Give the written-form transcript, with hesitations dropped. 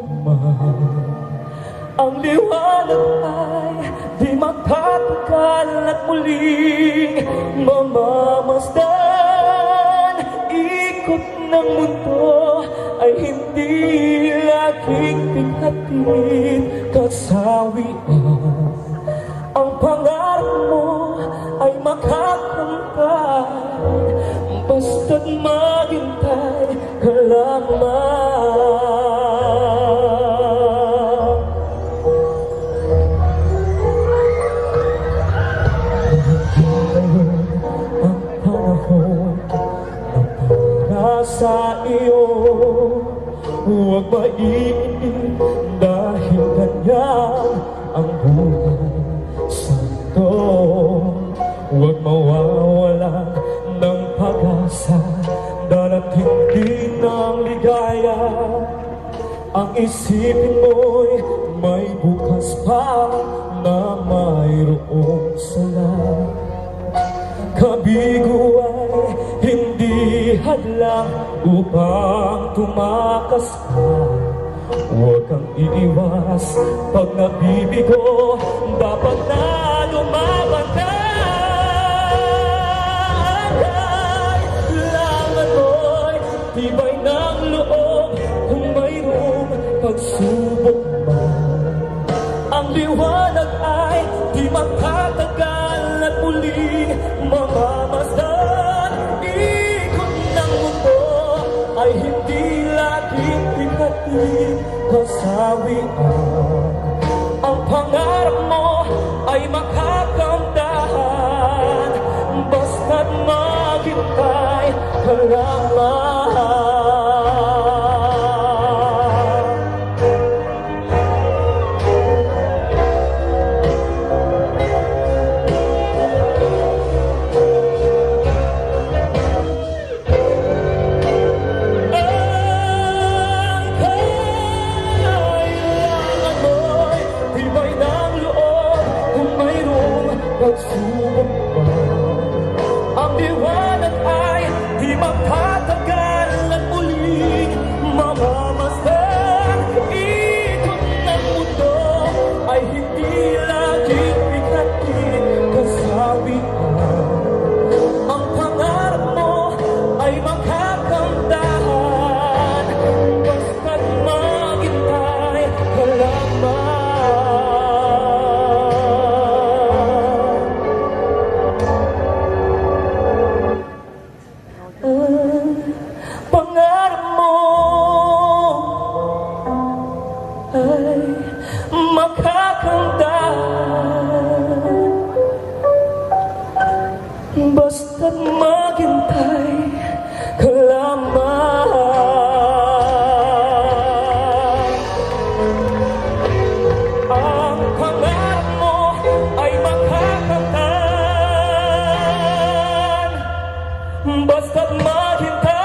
man. Ang liwanag ay di magtatagal at muling mamamasdan. Ikot ng mundo ay hindi laging pinapilit kasawian. Ang pangarap mo ay makakamtan, basta't maghintay ka lamang. Ang panahon na para sa iyo, huwag maiinip dahil ganyan ang buhay. Santo, huwag mawawalan ng pag-asa, darating din ang ligaya. Ang isipin mo'y may bukas pa na mayroong sala. Kabigo ay hindi hadlang upang tumakas ka. Huwag kang iiwas pag nabibigo, dapat na lumaban ka. Kailangan mo'y tibay ng loob kung mayroong pagsubok man. Ang liwanag ay di magtatagal at muling mamamasdan. Ikot ng mundo ay hindi laging pinapilit kasawian. Ang pangarap mo ay makakamdahan, basta't maghintay ka lamang. Pagsubok pa, ang liwanag ay di magtatagal at muling mamamasdan. Ikot ng mundo ay hindi laging pinapilit kasawian. Ang pangarap mo ay makakamdahan, basta't maghintay ka lamang. Pangarap mo ay makakamdahan, basta't maghintay ka lamang. Ang pangarap mo ay makakamtan, basta't maghintay